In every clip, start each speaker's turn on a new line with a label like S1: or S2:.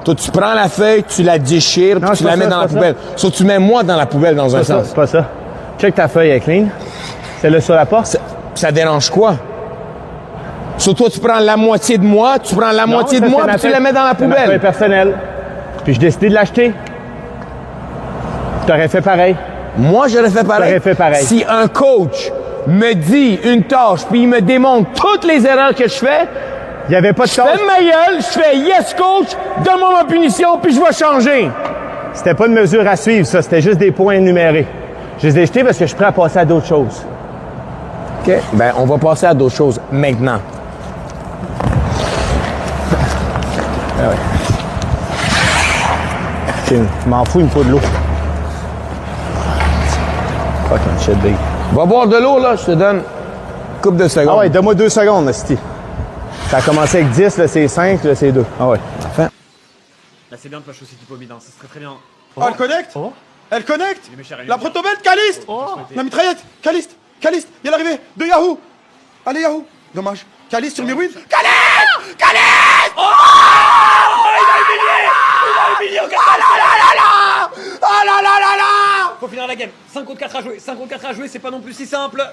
S1: Toi, tu prends la feuille, tu la déchires, puis tu la mets dans la poubelle. Sauf que tu mets moi dans la poubelle dans un sens.
S2: C'est pas ça. Check ta feuille, elle est clean. Celle-là sur la porte.
S1: Ça dérange quoi? Sur toi, tu prends la moitié de moi, tu prends la moitié de moi, puis tu la mets dans la poubelle. C'est ma feuille personnelle. Puis j'ai décidé de l'acheter. T'aurais fait pareil. Moi, j'aurais fait pareil.
S2: T'aurais fait pareil.
S1: Si un coach me dit une tâche, puis il me démontre toutes les erreurs que je fais,
S2: il n'y avait pas de tâche.
S1: Je fais ma gueule, je fais yes coach, donne-moi ma punition, puis je vais changer.
S2: C'était pas une mesure à suivre, ça. C'était juste des points énumérés. Je les ai jetés parce que je suis prêt à passer à d'autres choses.
S1: OK. Ben, on va passer à d'autres choses maintenant.
S2: Ah ouais. Je m'en fous, il me faut de l'eau. Fucking shit, big.
S1: Va boire de l'eau, là, je te donne une couple de secondes.
S2: Ah ouais, donne-moi 2 secondes, Asti. Ça a commencé avec 10, là c'est 5, là c'est 2. Ah ouais.
S1: Enfin.
S3: Là c'est bien de pas chausser typo bidin, ça serait très bien.
S4: Oh, elle connecte. Elle connecte. La protobelle, Caliste. La mitraillette, Caliste, il est l'arrivée de Yahoo. Allez Yahoo. Dommage. Caliste sur Mirwin. Caliste. Oh, il a humilié. Oh là là.
S3: Faut finir la game, 5 contre 4 à jouer, 5 contre 4 à jouer, c'est pas non plus si simple.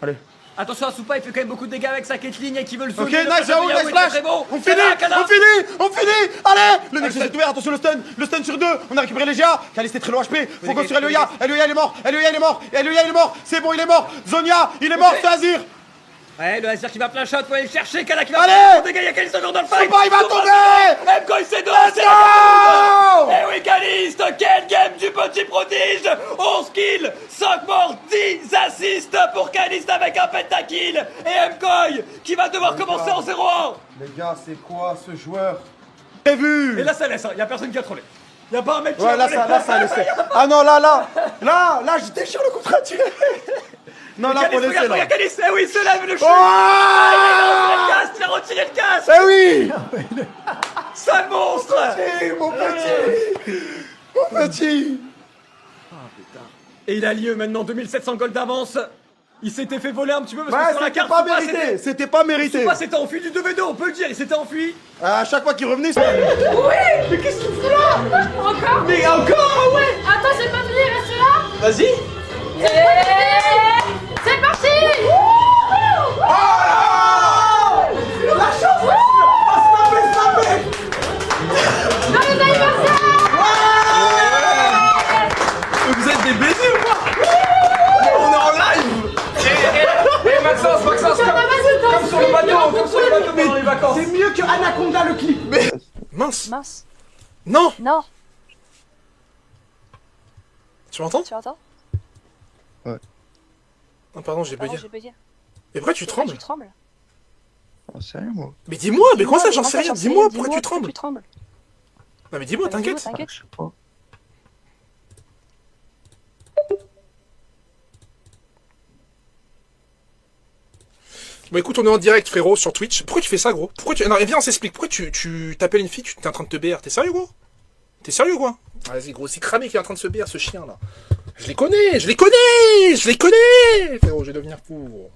S4: Allez.
S3: Attention à Soupa, il fait quand même beaucoup de dégâts avec sa Caitlyn et qui veut le
S4: Ok,
S3: zoner.
S4: nice Yahoo, nice flash. On finit. Allez. Le Nexus est ouvert, attention le stun sur 2. On a récupéré les GA. Caliste est très low HP. Faut go sur Eloya. Eloya il est mort. C'est bon, il est mort. Zonia, il est mort, c'est Azir.
S3: Ouais, le Azir qui va plein shot, faut aller le chercher, Kala qui va
S4: Allez.
S3: dégâts, il y a Caliste encore dans le fight.
S4: Soupa, il va tomber.
S3: MK il s'est donné, c'est
S4: go.
S3: Eh oui Caliste, quel game du petit prodige. 11 kills, 5 morts, 10 assists pour Caliste avec un pentakill. Et MK qui va devoir commencer en 0-1.
S4: Les gars, c'est quoi ce joueur? J'ai vu.
S3: Et là ça laisse, hein. Y a personne qui a trollé. Y'a pas un mec qui
S4: ouais,
S3: a
S4: là ça laisse. Ah non, là, je déchire le contrat tiré. Non, là, faut laisser, là.
S3: Regarde Caliste, eh oui, il se lève le chou.
S4: Oh,
S3: il a retiré le casque.
S4: Eh oui.
S3: Sale monstre.
S4: Mon petit.
S3: Ah putain. Et il a lieu maintenant 2700 gold d'avance. Il s'était fait voler un petit peu parce que sur la carte
S4: c'était pas mérité.
S3: Soupa s'était enfui du 2v2, on peut le dire, il s'était enfui.
S4: À chaque fois qu'il revenait,
S5: Oui. Mais qu'est-ce que tu fous là? Encore?
S3: Mais encore, ouais.
S5: Attends, c'est pas fini, reste là.
S3: Vas-y.
S5: C'est parti.
S4: oh là, la chance. Snapper.
S5: Joyeux anniversaire.
S3: Vous êtes des baisers ou quoi? On est en live. Et Maxence, comme sur le bateau, pendant les vacances.
S4: C'est mieux que Anaconda le clip. Mais
S6: Mince.
S4: non.
S6: Tu m'entends?
S7: Tu entends?
S6: Ah pardon, j'ai bugué.
S7: J'ai bugué.
S6: Mais pourquoi tu trembles?
S7: Tu trembles?
S8: J'en sais rien, moi.
S6: Mais dis-moi, mais comment ça, j'en sais rien? Dis-moi, pourquoi tu trembles? Non mais dis-moi, t'inquiète.
S8: Je sais pas.
S6: Bon écoute, on est en direct frérot sur Twitch. Pourquoi tu fais ça gros? Pourquoi tu... Non viens on s'explique. Pourquoi tu t'appelles une fille, tu t'es en train de te BR? T'es sérieux gros? T'es sérieux quoi? Vas-y gros, c'est cramé qui est en train de se BR ce chien là. Je les connais. Frérot, je vais devenir fou gros.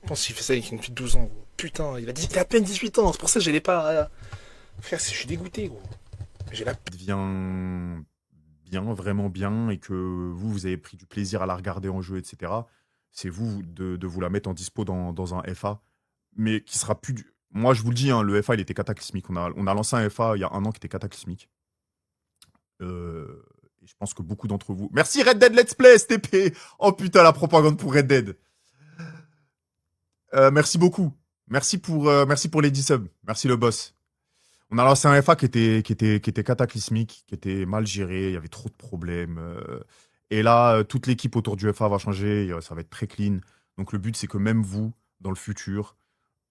S6: Je pense qu'il fait ça avec une fille de 12 ans gros. Putain, il a à peine 18 ans, c'est pour ça que je l'ai pas... Frère, je suis dégoûté gros. J'ai la...
S9: devient bien, vraiment bien, et que vous avez pris du plaisir à la regarder en jeu, etc. C'est vous de vous la mettre en dispo dans un FA, mais qui sera plus... Moi, je vous le dis, hein, le FA, il était cataclysmique. On a lancé un FA il y a 1 an qui était cataclysmique. Et je pense que beaucoup d'entre vous... Merci Red Dead Let's Play, STP. Oh putain, la propagande pour Red Dead. Merci beaucoup. Merci pour les 10 subs. Merci le boss. On a lancé un FA qui était cataclysmique, qui était mal géré, il y avait trop de problèmes. Et là, toute l'équipe autour du FA va changer, ça va être très clean. Donc le but, c'est que même vous, dans le futur,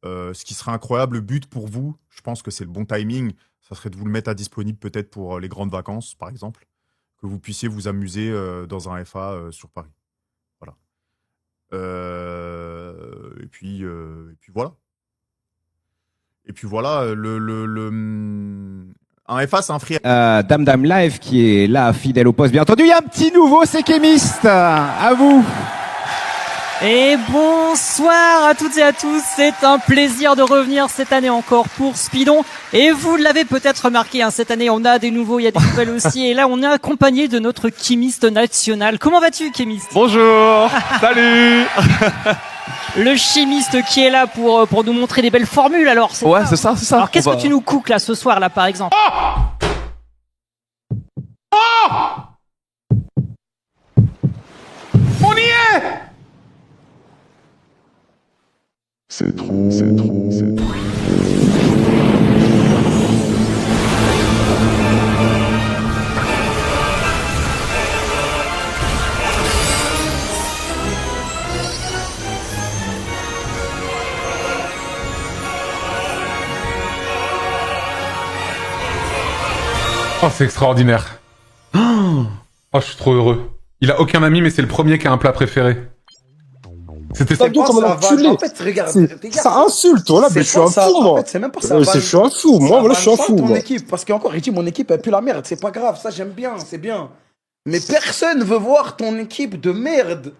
S9: ce qui serait incroyable, le but pour vous, je pense que c'est le bon timing, ça serait de vous le mettre à disponible peut-être pour les grandes vacances, par exemple, que vous puissiez vous amuser dans un FA sur Paris. Voilà. Et puis voilà. Et puis voilà, un FA, c'est un free.
S10: Dame Live qui est là, fidèle au poste, bien entendu. Il y a un petit nouveau, c'est Kémiste. À vous.
S7: Et bonsoir à toutes et à tous, c'est un plaisir de revenir cette année encore pour Speedon. Et vous l'avez peut-être remarqué, cette année on a des nouveaux, il y a des nouvelles aussi. Et là on est accompagné de notre chimiste national. Comment vas-tu, chimiste?
S11: Bonjour. Salut.
S7: Le chimiste qui est là pour nous montrer des belles formules, alors.
S11: Ouais, c'est ça, c'est ça.
S7: Alors qu'est-ce que tu nous cookes là ce soir là par exemple?
S6: On y est.
S12: C'est trop, c'est trop, c'est trop.
S13: Oh, c'est extraordinaire. Oh, je suis trop heureux. Il a aucun ami, mais c'est le premier qui a un plat préféré. C'était ça.
S4: En fait, regarde,
S1: Ça insulte, voilà, mais je suis un fou, moi.
S4: En fait, c'est même pas ça.
S1: Je suis un fou, moi, voilà, je suis un fou,
S4: ton
S1: moi.
S4: équipe, parce qu'encore, il dit mon équipe, elle pue la merde, c'est pas grave, ça j'aime bien, c'est bien. Mais personne veut voir ton équipe de merde.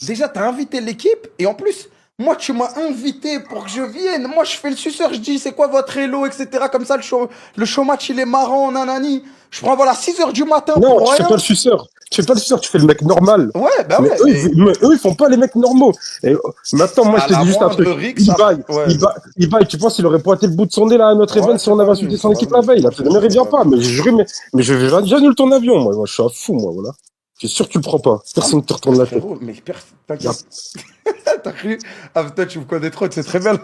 S4: Déjà, t'as invité l'équipe, et en plus, moi, tu m'as invité pour que je vienne. Moi, je fais le suceur, je dis, c'est quoi votre hello, etc. Comme ça, le show match, il est marrant, nanani. Je prends, voilà, 6h du matin
S1: Non,
S4: pour
S1: tu fais
S4: rien.
S1: pas le suceur. Tu fais pas le suceur, tu fais le mec normal.
S4: Ouais, bah
S1: mais
S4: ouais.
S1: eux, ils font pas les mecs normaux. Et maintenant, moi, je te dis juste un truc. Ibai, tu penses qu'il aurait pointé le bout de son nez là à notre event si on avait insulté son équipe la veille? Là, ne me vient pas. Mais je jure, mais j'annule ton avion, moi. Moi, je suis un fou, moi, voilà. Je suis sûr que tu le prends pas. Personne ne te retourne la tête.
S4: Mais t'inquiète. T'as cru? Ah, putain, tu me connais trop, c'est très belle.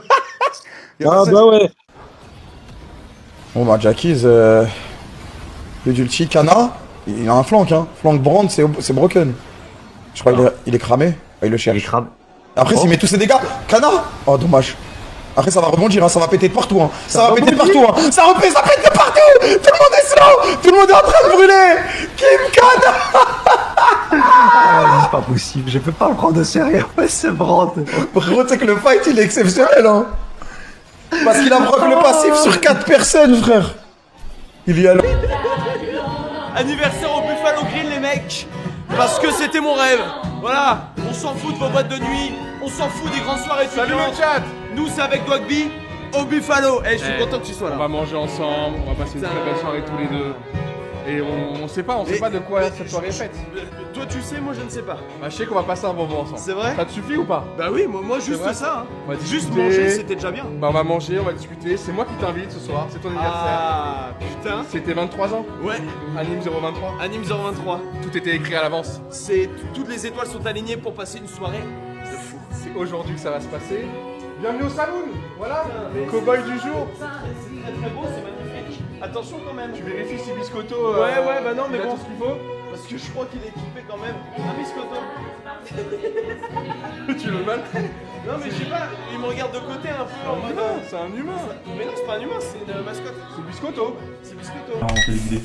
S1: Ah, bah ouais.
S4: Bon, bah, Jackies, le Dulci, Kana, il a un flank, hein. Flank Brand, c'est broken. Je crois qu'il est cramé. Ah, il le cherche. Il crame. Après, s'il met tous ses dégâts, Kana! Oh, dommage. Après, ça va rebondir, hein, ça va péter de partout. Hein. Ça va péter de partout. Hein. Ça pète de partout! Tout le monde est slow! Tout le monde est en train de brûler! Kim Kana!
S8: C'est pas possible, je peux pas le prendre de sérieux, ouais, c'est Brand.
S4: Frérot, tu sais que le fight, il est exceptionnel, hein. Parce qu'il a proc le passif sur 4 personnes, frère. Il y a le...
S3: Anniversaire au Buffalo Grill, les mecs. Parce que c'était mon rêve. Voilà, on s'en fout de vos boîtes de nuit. On s'en fout des grandes soirées étudiantes.
S6: Salut le chat.
S3: Nous, c'est avec Dogby au Buffalo. Eh, je suis content que tu sois là.
S6: On va manger ensemble, on va passer une très belle soirée tous les deux. Et on sait pas de quoi cette soirée est faite.
S3: Toi, tu sais, moi, je ne sais pas.
S6: Bah, je sais qu'on va passer un bon moment ensemble.
S3: C'est vrai?
S6: Ça te suffit ou pas?
S3: Bah oui, moi juste ça. Hein.
S6: On va
S3: Juste
S6: discuter.
S3: manger, c'était déjà bien.
S6: Bah, on va manger, on va discuter. C'est moi qui t'invite ce soir, c'est ton anniversaire.
S3: Ah, putain.
S6: C'était 23 ans?
S3: Ouais.
S6: Anime 023.
S3: Anime 023.
S6: Tout était écrit à l'avance.
S3: Toutes les étoiles sont alignées pour passer une soirée de fou.
S6: C'est aujourd'hui que ça va se passer. Bienvenue au saloon. Voilà, les cow-boys du jour.
S3: C'est très beau, c'est magnifique. Attention quand même.
S6: Tu vérifies si Biscotto.
S3: Ouais, bah non, mais
S6: il a
S3: bon.
S6: tout ce qu'il faut.
S3: Parce que je crois qu'il est équipé quand même. Un biscotto.
S6: Tu le mal.
S3: Non, mais je sais pas, il me regarde de côté un peu en mode.
S6: C'est un humain.
S3: Mais non, c'est pas un humain, c'est une mascotte.
S6: C'est Biscotto.
S3: C'est biscotto.
S11: On fait l'idée.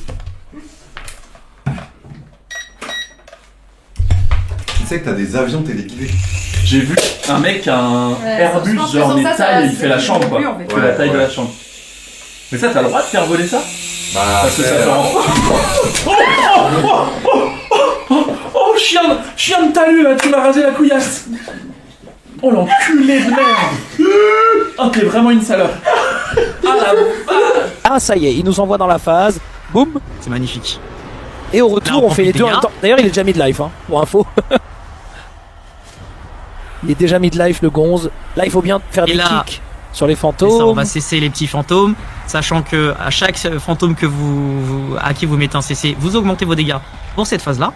S12: Tu sais que t'as des avions téléguidés.
S11: J'ai vu un mec, un Airbus,
S5: je pense que
S11: genre
S5: sans
S11: mais
S5: ça,
S11: taille,
S5: ça-
S11: il fait la
S5: c'est
S11: chambre quoi.
S5: plus, en fait.
S11: Il fait la taille de la chambre. Mais ça, t'as le droit de faire voler ça?
S12: Bah,
S11: Parce que ça fait Oh, chien de talus là, tu m'as rasé la couillasse. Oh l'enculé de merde. Oh, t'es vraiment une salope. Ah la vache.
S7: Ah, ça y est, il nous envoie dans la phase. Boum.
S14: C'est magnifique.
S7: Et au retour,
S14: Là, on
S7: on fait les
S14: profite
S7: deux en
S14: bien.
S7: même temps. D'ailleurs, il est déjà mid-life, hein, pour info. Il est déjà mid-life, le gonze. Là, il faut bien faire
S14: Et
S7: des
S14: là-
S7: kicks sur les
S14: Et ça, on
S7: fantômes.
S14: va cesser les petits fantômes, sachant que à chaque fantôme que à qui vous mettez un CC, vous augmentez vos dégâts pour cette phase-là.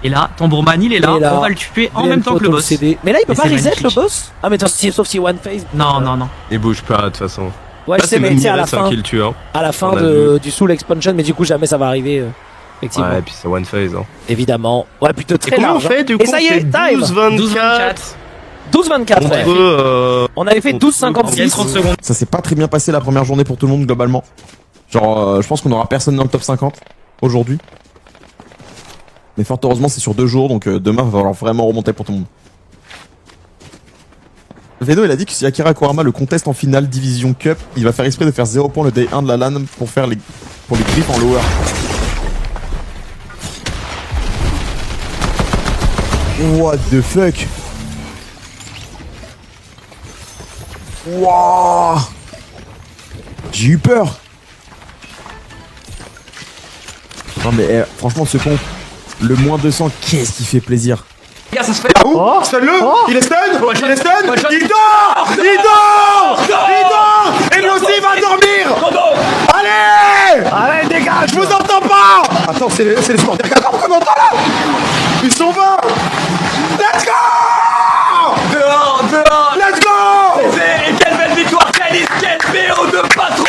S14: Et là, Tambourman, il est là,
S7: Et là,
S14: on va le tuer en
S7: VL
S14: même temps que le
S7: photo
S14: boss.
S7: CD. Mais là, il peut
S14: Et
S7: pas
S14: c'est
S7: reset le
S14: magnifique.
S7: boss. Ah, mais attends, sauf si One Phase.
S14: Non, non, non.
S11: Il bouge pas de toute façon.
S7: Ouais, je sais, mais tu sais, à la fin,
S11: qui le tue, hein.
S7: à la fin
S11: On a
S7: du Soul Expansion, mais du coup, jamais ça va arriver. Effectivement.
S11: Ouais, et puis c'est one phase, hein.
S7: Évidemment. Ouais, plutôt très
S11: combien on
S7: large.
S11: fait, du
S7: Et
S11: coup,
S7: ça y est,
S11: c'est
S7: time
S14: 12-24.
S7: 12-24, ouais. On avait fait 12-56.
S14: 30 secondes.
S15: Ça s'est pas très bien passé la première journée pour tout le monde globalement. Genre, je pense qu'on aura personne dans le top 50 aujourd'hui. Mais fort heureusement, c'est sur 2 jours, donc demain va falloir vraiment remonter pour tout le monde. Veno, il a dit que si Akira Kurama le conteste en finale Division Cup, il va faire exprès de faire 0 points le day 1 de la LAN pour les griffes en lower. What the fuck? Wouah. J'ai eu peur. Non mais franchement ce con, le moins 200, qu'est-ce qui fait plaisir.
S3: Les gars, ça se fait.
S4: Yahoo, stun-le. Il est stun. Il est stun. Il dort. Il dort. Il dort. Et lui aussi il va dormir. Allez.
S2: Allez, dégage.
S4: Je vous entends pas. Attends, c'est les supporters. Regarde comment on entend là. Ils sont 20. Let's go.
S3: Dehors.
S4: Let's go.
S3: Et quelle belle victoire, Calice, quel BO de patron.